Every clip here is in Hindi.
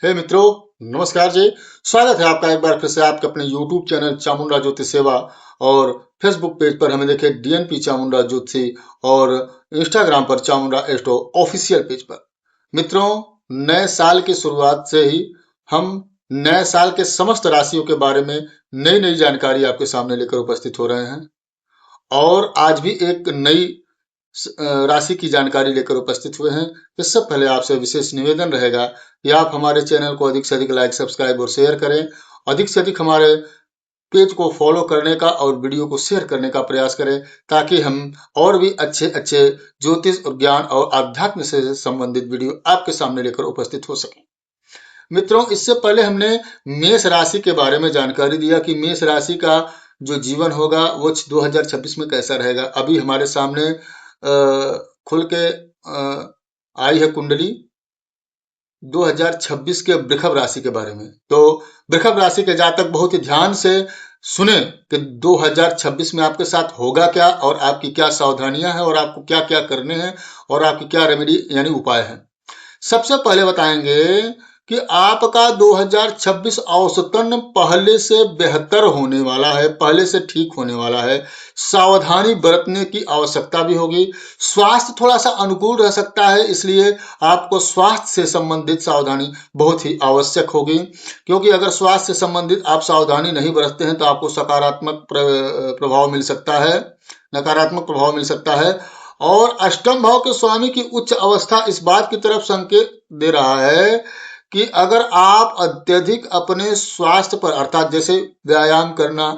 हे मित्रों, नमस्कार जी। स्वागत है आपका एक बार फिर से आपके अपने YouTube चैनल चामुंडा ज्योति सेवा और फेसबुक पेज पर हमें देखे डीएनपी चामुंडा ज्योति और इंस्टाग्राम पर चामुंडा एस्ट्रो ऑफिशियल पेज पर। मित्रों, नए साल की शुरुआत से ही हम नए साल के समस्त राशियों के बारे में नई नई जानकारी आपके सामने लेकर उपस्थित हो रहे हैं और आज भी एक नई राशि की जानकारी लेकर उपस्थित हुए हैं। इससे पहले आपसे विशेष निवेदन रहेगा कि आप हमारे चैनल को अधिक से अधिक लाइक, सब्सक्राइब और शेयर करें। अधिक से अधिक हमारे पेज को फॉलो करने का और वीडियो को शेयर करने का प्रयास करें ताकि हम और भी अच्छे अच्छे ज्योतिष और ज्ञान और आध्यात्म से संबंधित वीडियो आपके सामने लेकर उपस्थित हो सके। मित्रों, इससे पहले हमने मेष राशि के बारे में जानकारी दिया कि मेष राशि का जो जीवन होगा वो 2026 में कैसा रहेगा। अभी हमारे सामने खुल के आई है कुंडली 2026 के वृषभ राशि के बारे में। तो वृषभ राशि के जातक बहुत ही ध्यान से सुने कि 2026 में आपके साथ होगा क्या और आपकी क्या सावधानियां हैं और आपको क्या क्या करने हैं और आपकी क्या रेमेडी यानी उपाय है। सबसे पहले बताएंगे कि आपका 2026 औसतन पहले से बेहतर होने वाला है, पहले से ठीक होने वाला है। सावधानी बरतने की आवश्यकता भी होगी। स्वास्थ्य थोड़ा सा अनुकूल रह सकता है, इसलिए आपको स्वास्थ्य से संबंधित सावधानी बहुत ही आवश्यक होगी, क्योंकि अगर स्वास्थ्य से संबंधित आप सावधानी नहीं बरतते हैं तो आपको सकारात्मक प्रभाव मिल सकता है, नकारात्मक प्रभाव मिल सकता है। और अष्टम भाव के स्वामी की उच्च अवस्था इस बात की तरफ संकेत दे रहा है कि अगर आप अत्यधिक अपने स्वास्थ्य पर अर्थात जैसे व्यायाम करना,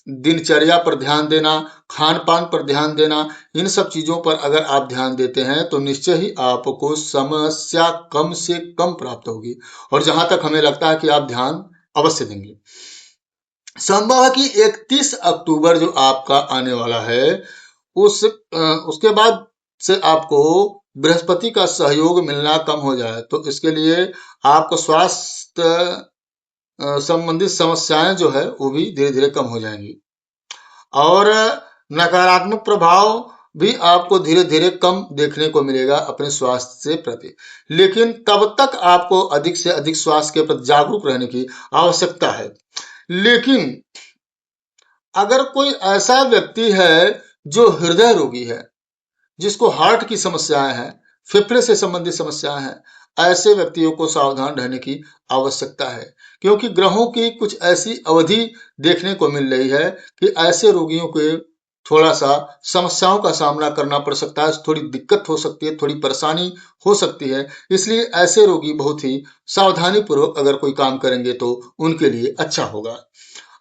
दिनचर्या पर ध्यान देना, खान पान पर ध्यान देना, इन सब चीजों पर अगर आप ध्यान देते हैं तो निश्चय ही आपको समस्या कम से कम प्राप्त होगी और जहां तक हमें लगता है कि आप ध्यान अवश्य देंगे। संभव है कि 31 अक्टूबर जो आपका आने वाला है उसके बाद से आपको बृहस्पति का सहयोग मिलना कम हो जाए, तो इसके लिए आपको स्वास्थ्य संबंधित समस्याएं जो है वो भी धीरे धीरे कम हो जाएंगी और नकारात्मक प्रभाव भी आपको धीरे धीरे कम देखने को मिलेगा अपने स्वास्थ्य से प्रति। लेकिन तब तक आपको अधिक से अधिक स्वास्थ्य के प्रति जागरूक रहने की आवश्यकता है। लेकिन अगर कोई ऐसा व्यक्ति है जो हृदय रोगी है, जिसको हार्ट की समस्याएं हैं, फेफड़े से संबंधित समस्याएं हैं, ऐसे व्यक्तियों को सावधान रहने की आवश्यकता है, क्योंकि ग्रहों की कुछ ऐसी अवधि देखने को मिल रही है कि ऐसे रोगियों को थोड़ा सा समस्याओं का सामना करना पड़ सकता है, थोड़ी दिक्कत हो सकती है, थोड़ी परेशानी हो सकती है। इसलिए ऐसे रोगी बहुत ही सावधानी पूर्वक अगर कोई काम करेंगे तो उनके लिए अच्छा होगा।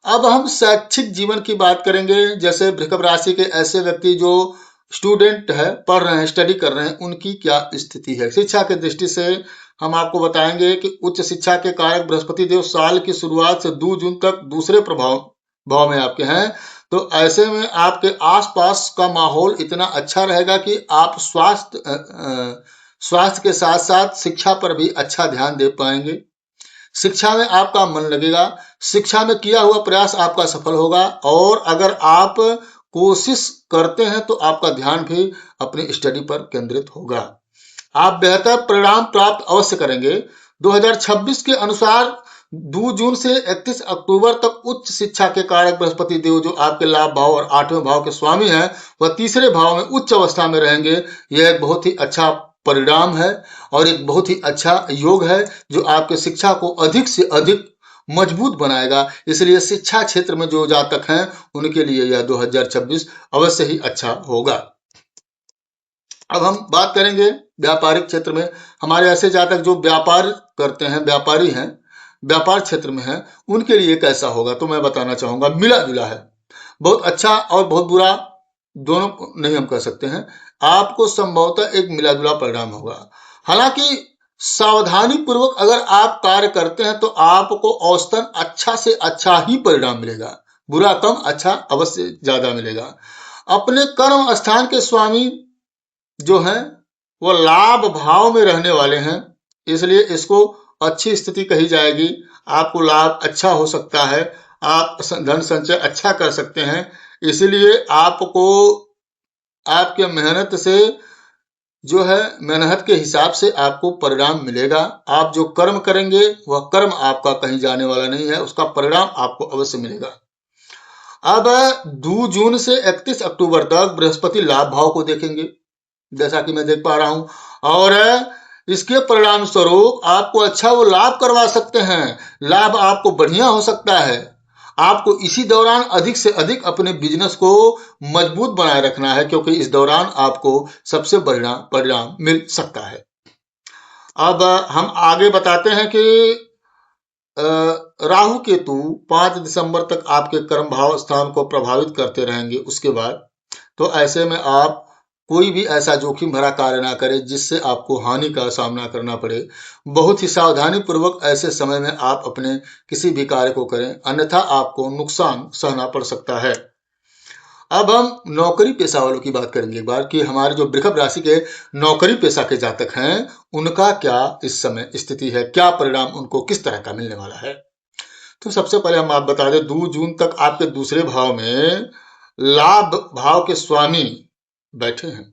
अब हम शैक्षिक जीवन की बात करेंगे। जैसे वृषभ राशि के ऐसे व्यक्ति जो स्टूडेंट है, पढ़ रहे हैं, स्टडी कर रहे हैं, उनकी क्या स्थिति है। शिक्षा के दृष्टि से हम आपको बताएंगे कि उच्च शिक्षा के कारक बृहस्पति देव साल की शुरुआत से 2 जून तक दूसरे भाव में आपके हैं। तो ऐसे में आपके आसपास का माहौल इतना अच्छा रहेगा कि आप स्वास्थ्य के साथ साथ शिक्षा पर भी अच्छा ध्यान दे पाएंगे। शिक्षा में आपका मन लगेगा, शिक्षा में किया हुआ प्रयास आपका सफल होगा और अगर आप कोशिश करते हैं तो आपका ध्यान भी अपनी स्टडी पर केंद्रित होगा। आप बेहतर परिणाम प्राप्त अवश्य करेंगे। 2026 के अनुसार 2 जून से 31 अक्टूबर तक उच्च शिक्षा के कारक बृहस्पति देव जो आपके लाभ भाव और 8वें भाव के स्वामी हैं, वह तीसरे भाव में उच्च अवस्था में रहेंगे। यह एक बहुत ही अच्छा परिणाम है और एक बहुत ही अच्छा योग है जो आपके शिक्षा को अधिक से अधिक मजबूत बनाएगा। इसलिए शिक्षा क्षेत्र में जो जातक हैं उनके लिए यह 2026 अवश्य ही अच्छा होगा। अब हम बात करेंगे व्यापारिक क्षेत्र में। हमारे ऐसे जातक जो व्यापार करते हैं, व्यापारी हैं, व्यापार क्षेत्र में हैं, उनके लिए कैसा होगा तो मैं बताना चाहूंगा। मिला जुला है, बहुत अच्छा और बहुत बुरा दोनों नहीं हम कह सकते हैं। आपको संभवतः एक मिला जुला परिणाम होगा। हालांकि सावधानी पूर्वक अगर आप कार्य करते हैं तो आपको औसतन अच्छा से अच्छा ही परिणाम मिलेगा, बुरा कम, अच्छा अवश्य ज्यादा मिलेगा। अपने कर्म स्थान के स्वामी जो हैं वो लाभ भाव में रहने वाले हैं, इसलिए इसको अच्छी स्थिति कही जाएगी। आपको लाभ अच्छा हो सकता है, आप धन संचय अच्छा कर सकते हैं। इसलिए आपको आपके मेहनत से जो है मेहनत के हिसाब से आपको परिणाम मिलेगा। आप जो कर्म करेंगे वह कर्म आपका कहीं जाने वाला नहीं है, उसका परिणाम आपको अवश्य मिलेगा। अब 2 जून से 31 अक्टूबर तक बृहस्पति लाभ भाव को देखेंगे, जैसा कि मैं देख पा रहा हूं, और इसके परिणाम स्वरूप आपको अच्छा वो लाभ करवा सकते हैं। लाभ आपको बढ़िया हो सकता है। आपको इसी दौरान अधिक से अधिक अपने बिजनेस को मजबूत बनाए रखना है, क्योंकि इस दौरान आपको सबसे बढ़िया परिणाम मिल सकता है। अब हम आगे बताते हैं कि राहु केतु 5 दिसंबर तक आपके कर्म भाव स्थान को प्रभावित करते रहेंगे। उसके बाद तो ऐसे में आप कोई भी ऐसा जोखिम भरा कार्य ना करें जिससे आपको हानि का सामना करना पड़े। बहुत ही सावधानी पूर्वक ऐसे समय में आप अपने किसी भी कार्य को करें, अन्यथा आपको नुकसान सहना पड़ सकता है। अब हम नौकरी पेशा वालों की बात करेंगे एक बार कि हमारे जो वृषभ राशि के नौकरी पेशा के जातक हैं उनका क्या इस समय स्थिति है, क्या परिणाम उनको किस तरह का मिलने वाला है। तो सबसे पहले हम आप बता दें 2 जून तक आपके दूसरे भाव में लाभ भाव के स्वामी बैठे हैं।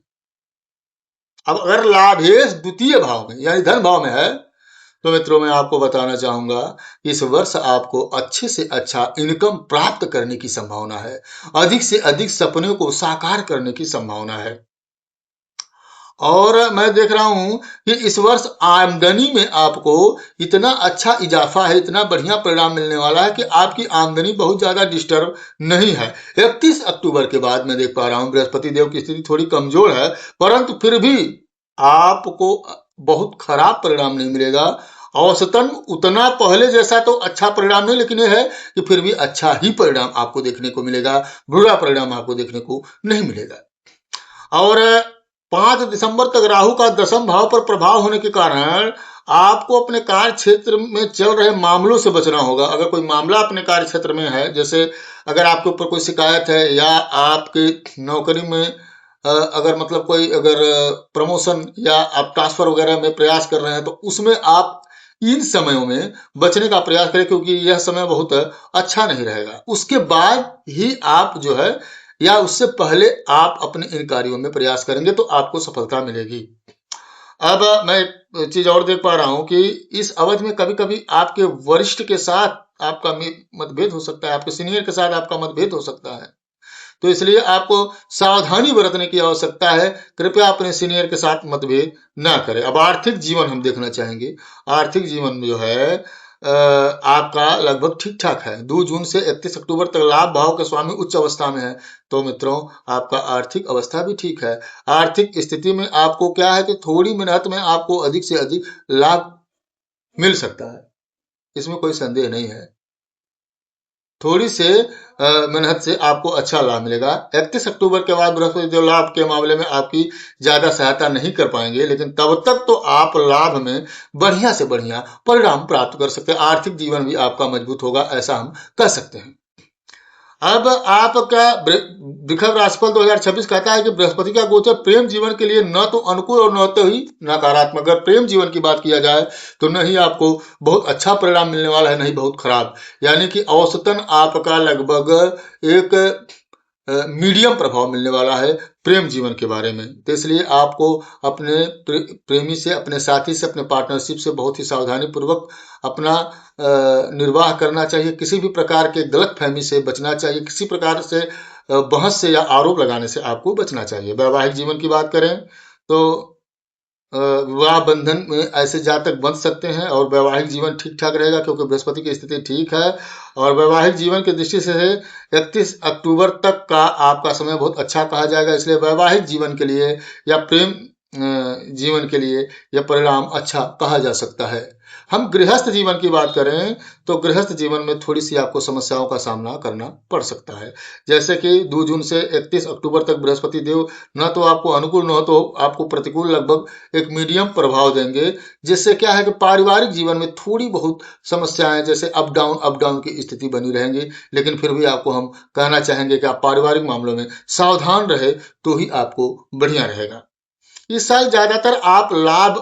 अब अगर लाभेश द्वितीय भाव में यानी धन भाव में है तो मित्रों मैं आपको बताना चाहूंगा इस वर्ष आपको अच्छे से अच्छा इनकम प्राप्त करने की संभावना है। अधिक से अधिक सपनों को साकार करने की संभावना है। और मैं देख रहा हूं कि इस वर्ष आमदनी में आपको इतना अच्छा इजाफा है, इतना बढ़िया परिणाम मिलने वाला है कि आपकी आमदनी बहुत ज्यादा डिस्टर्ब नहीं है। 31 अक्टूबर के बाद मैं देख पा रहा हूं बृहस्पति देव की स्थिति थोड़ी कमजोर है, परंतु फिर भी आपको बहुत खराब परिणाम नहीं मिलेगा। औसतन उतना पहले जैसा तो अच्छा परिणाम नहीं, लेकिन यह है कि फिर भी अच्छा ही परिणाम आपको देखने को मिलेगा, बुरा परिणाम आपको देखने को नहीं मिलेगा। और 5 दिसंबर तक राहु का 10वें भाव पर प्रभाव होने के कारण आपको अपने कार्य क्षेत्र में चल रहे मामलों से बचना होगा। अगर कोई मामला अपने कार्य क्षेत्र में है, जैसे अगर आपके ऊपर कोई शिकायत है या आपके नौकरी में अगर मतलब कोई अगर प्रमोशन या आप ट्रांसफर वगैरह में प्रयास कर रहे हैं, तो उसमें आप इन समयों में बचने का प्रयास करें, क्योंकि यह समय बहुत अच्छा नहीं रहेगा। उसके बाद ही आप जो है या उससे पहले आप अपने इन कार्यों में प्रयास करेंगे तो आपको सफलता मिलेगी। अब मैं एक चीज और देख पा रहा हूं कि इस अवधि में कभी कभी आपके वरिष्ठ के साथ आपका मतभेद हो सकता है, आपके सीनियर के साथ आपका मतभेद हो सकता है, तो इसलिए आपको सावधानी बरतने की आवश्यकता है। कृपया अपने सीनियर के साथ मतभेद ना करें। अब आर्थिक जीवन हम देखना चाहेंगे। आर्थिक जीवन में जो है आपका लगभग ठीक ठाक है। 2 जून से 31 अक्टूबर तक लाभ भाव के स्वामी उच्च अवस्था में है, तो मित्रों आपका आर्थिक अवस्था भी ठीक है। आर्थिक स्थिति में आपको क्या है कि थोड़ी मेहनत में आपको अधिक से अधिक लाभ मिल सकता है, इसमें कोई संदेह नहीं है। थोड़ी से मेहनत से आपको अच्छा लाभ मिलेगा। 31 अक्टूबर के बाद बृहस्पति देव लाभ के मामले में आपकी ज्यादा सहायता नहीं कर पाएंगे, लेकिन तब तक तो आप लाभ में बढ़िया से बढ़िया परिणाम प्राप्त कर सकते हैं। आर्थिक जीवन भी आपका मजबूत होगा, ऐसा हम कह सकते हैं। अब आपका वृषभ राशिफल 2026 कहता है कि बृहस्पति का गोचर प्रेम जीवन के लिए न तो अनुकूल और न तो ही नकारात्मक। अगर प्रेम जीवन की बात किया जाए तो न ही आपको बहुत अच्छा परिणाम मिलने वाला है, नहीं बहुत खराब। यानी कि औसतन आपका लगभग एक मीडियम प्रभाव मिलने वाला है प्रेम जीवन के बारे में। तो इसलिए आपको अपने प्रेमी से, अपने साथी से, अपने पार्टनरशिप से बहुत ही सावधानी पूर्वक अपना निर्वाह करना चाहिए। किसी भी प्रकार के गलत फहमी से बचना चाहिए, किसी प्रकार से बहस से या आरोप लगाने से आपको बचना चाहिए। वैवाहिक जीवन की बात करें तो विवाह बंधन में ऐसे जातक बंध सकते हैं और वैवाहिक जीवन ठीक ठाक रहेगा, क्योंकि बृहस्पति की स्थिति ठीक है। और वैवाहिक जीवन की दृष्टि से 31 अक्टूबर तक का आपका समय बहुत अच्छा कहा जाएगा। इसलिए वैवाहिक जीवन के लिए या प्रेम जीवन के लिए यह परिणाम अच्छा कहा जा सकता है। हम गृहस्थ जीवन की बात करें तो गृहस्थ जीवन में थोड़ी सी आपको समस्याओं का सामना करना पड़ सकता है। जैसे कि 2 जून से 31 अक्टूबर तक बृहस्पति देव न तो आपको अनुकूल न तो आपको प्रतिकूल लगभग एक मीडियम प्रभाव देंगे, जिससे क्या है कि पारिवारिक जीवन में थोड़ी बहुत समस्याएं जैसे अप डाउन की स्थिति बनी रहेंगी। लेकिन फिर भी आपको हम कहना चाहेंगे कि आप पारिवारिक मामलों में सावधान रहे तो ही आपको बढ़िया रहेगा। इस साल ज्यादातर आप लाभ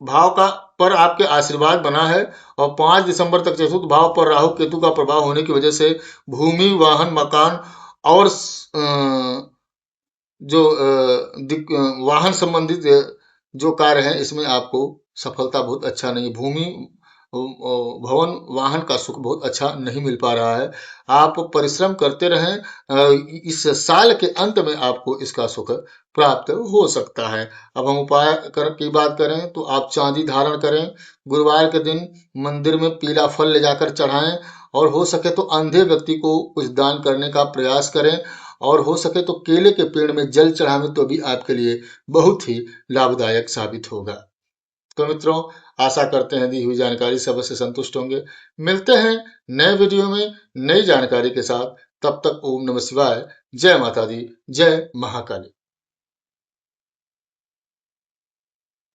भाव का पर आपके आशीर्वाद बना है, और 5 दिसंबर तक चतुर्थ भाव पर राहु केतु का प्रभाव होने की वजह से भूमि, वाहन, मकान और जो वाहन संबंधित जो कार्य हैं इसमें आपको सफलता बहुत अच्छा नहीं, भूमि भवन वाहन का सुख बहुत अच्छा नहीं मिल पा रहा है। आप परिश्रम करते रहें, इस साल के अंत में आपको इसका सुख प्राप्त हो सकता है। अब हम उपाय की बात करें तो आप चांदी धारण करें, गुरुवार के दिन मंदिर में पीला फल ले जाकर चढ़ाएं, और हो सके तो अंधे व्यक्ति को कुछ दान करने का प्रयास करें, और हो सके तो केले के पेड़ में जल चढ़ावें तो भी आपके लिए बहुत ही लाभदायक साबित होगा। तो मित्रों, आशा करते हैं दी हुई जानकारी से अवश्य संतुष्ट होंगे। मिलते हैं नए वीडियो में नई जानकारी के साथ। तब तक ओम नमः शिवाय, जय माता दी, जय महाकाली।